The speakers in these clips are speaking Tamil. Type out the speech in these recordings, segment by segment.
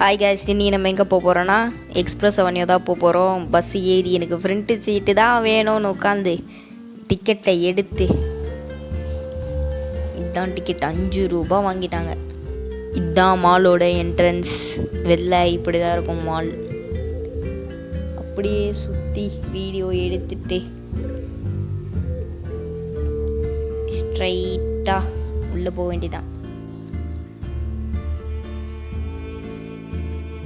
ஹாய் கேஸ், இன்னி நம்ம எங்கே போகிறோன்னா எக்ஸ்பிரஸ் அவென்யூ தான் போகிறோம். பஸ் ஏறி எனக்கு ஃப்ரண்ட்டு சீட்டு தான் வேணும்னு உட்காந்து டிக்கெட்டை எடுத்து இதுதான் டிக்கெட் 5 ரூபா வாங்கிட்டாங்க. இதுதான் மாலோட என்ட்ரன்ஸ். வெளில இப்படி தான் இருக்கும் மால். அப்படியே சுற்றி வீடியோ எடுத்துட்டு ஸ்ட்ரைட்டாக உள்ளே போக வேண்டியதான்.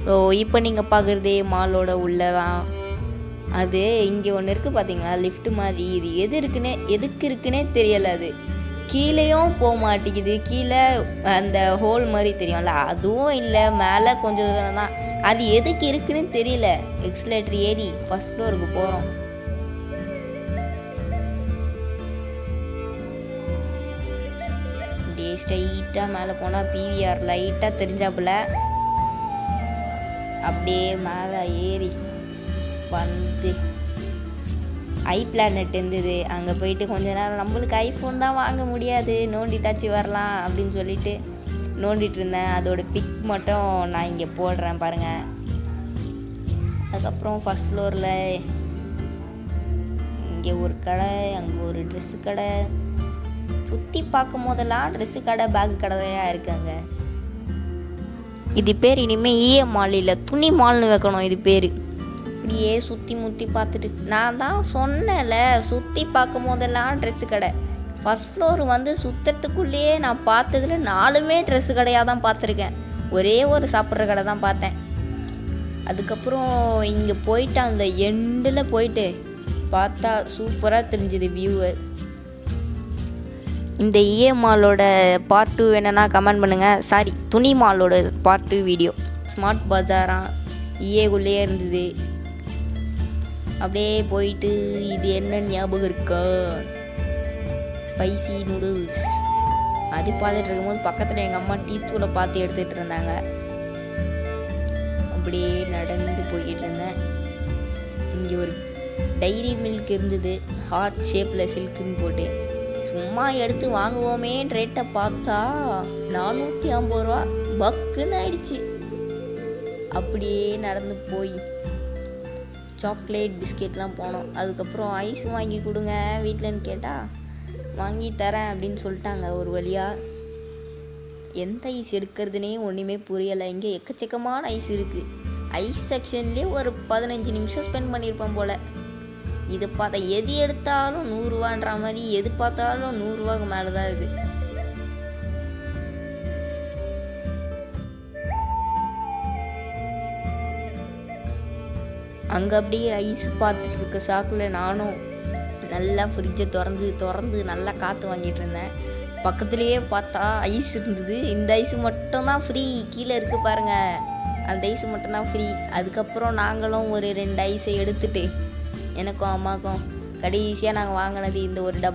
ஸோ இப்போ நீங்கள் பார்க்குறதே மாலோட உள்ளே தான். அது இங்கே ஒன்று இருக்குது பார்த்தீங்களா, லிஃப்ட் மாதிரி. இது எதுக்கு இருக்குன்னே தெரியலை. அது கீழேயும் போக மாட்டேங்குது. கீழே அந்த ஹோல் மாதிரி தெரியும்ல, அதுவும் இல்லை. மேலே கொஞ்சம் தூரம் தான். அது எதுக்கு இருக்குன்னு தெரியல. எக்ஸ்லேட்டர் ஏறி ஃபர்ஸ்ட் ஃப்ளோருக்கு போகிறோம். அப்படியே ஸ்ட்ரைட்டாக மேலே போனால் பிவிஆர் லைட்டாக தெரிஞ்சாப்புல. அப்படியே மேலே ஏறி வந்து ஐ பிளானட் இருந்தது. அங்கே போயிட்டு கொஞ்ச நேரம் நம்மளுக்கு ஐஃபோன் தான் வாங்க முடியாது, நோண்டிட்டாச்சு வரலாம் அப்படின்னு சொல்லிட்டு நோண்டிட்டு இருந்தேன். அதோட பிக் மட்டும் நான் இங்கே போடுறேன் பாருங்கள். அதுக்கப்புறம் ஃபர்ஸ்ட் ஃப்ளோரில் இங்கே ஒரு கடை, அங்கே ஒரு ட்ரெஸ்ஸு கடை. சுற்றி பார்க்கும் போதெல்லாம் ட்ரெஸ்ஸு கடை, பேக்கு கடை தான் இருக்காங்க. இது பேர் இனிமேல் ஈஎம் மால் இல்லை, துணி மால்னு வைக்கணும் இது பேர். இப்படியே சுற்றி முற்றி பார்த்துட்டு, நான் தான் சொன்னேன்ல, சுற்றி பார்க்கும் போதெல்லாம் ட்ரெஸ்ஸு கடை. ஃபஸ்ட் ஃப்ளோர் வந்து சுற்றுறதுக்குள்ளேயே நான் பார்த்ததுல 4மே ட்ரெஸ்ஸு கடையாக தான் பார்த்துருக்கேன். ஒரே ஒரு சாப்பிட்ற கடை தான் பார்த்தேன். அதுக்கப்புறம் இங்கே போயிட்டு அந்த எண்டில் போயிட்டு பார்த்தா சூப்பராக தெரிஞ்சுது வியூவு. இந்த ஈஎம் மாலோட பார்ட் 2 வேணுன்னா கமெண்ட் பண்ணுங்கள். சாரி, துணி மாலோட பார்ட் 2 வீடியோ. ஸ்மார்ட் பஜாராக ஈஏக்குள்ளேயே இருந்தது. அப்படியே போயிட்டு இது என்ன ஞாபகம் இருக்கா, ஸ்பைசி நூடுல்ஸ். அது பார்த்துட்டு இருக்கும்போது பக்கத்தில் எங்கள் அம்மா டீ தூளை பார்த்து எடுத்துகிட்டு இருந்தாங்க. அப்படியே நடந்து போய்கிட்டு இருந்தேன். இங்கே ஒரு டைரி மில்க் இருந்தது, ஹார்ட் ஷேப்பில் சில்க்குன்னு போட்டு. சும்மா எடுத்து வாங்குவோமே ரேட்டை பார்த்தா 450 ரூபா பக்குன்னு ஆயிடுச்சு. அப்படியே நடந்து போய் சாக்லேட் பிஸ்கெட்லாம் போனோம். அதுக்கப்புறம் ஐஸ் வாங்கி கொடுங்க வீட்டிலன்னு கேட்டால் வாங்கி தரேன் அப்படின்னு சொல்லிட்டாங்க ஒரு வழியாக. எந்த ஐஸ் எடுக்கிறதுனே ஒன்றுமே புரியலை. இங்கே எக்கச்சக்கமான ஐஸ் இருக்குது. ஐஸ் செக்ஷன்லேயே ஒரு 15 நிமிஷம் ஸ்பெண்ட் பண்ணியிருப்பேன் போல். இது பார்த்தா எது எடுத்தாலும் 100 ரூபான்ற மாதிரி, எது பார்த்தாலும் 100 ரூபாய்க்கு மேலே தான் இருக்குது. அங்கே அப்படியே ஐஸ் பார்த்துட்டு இருக்க சாக்கில் நானும் நல்லா ஃப்ரிட்ஜை திறந்து நல்லா காற்று வாங்கிட்டு இருந்தேன். பக்கத்துலேயே பார்த்தா ஐஸ் இருந்தது. இந்த ஐஸ் மட்டும்தான் ஃப்ரீ, கீழே இருக்குது பாருங்கள், அந்த ஐஸ் மட்டும்தான் ஃப்ரீ. அதுக்கப்புறம் நாங்களும் ஒரு 2 ஐஸை எடுத்துகிட்டு எனக்கும் அம்மாக்கும் கடைசியாக நாங்கள் வாங்கினது இந்த ஒரு டப்பா.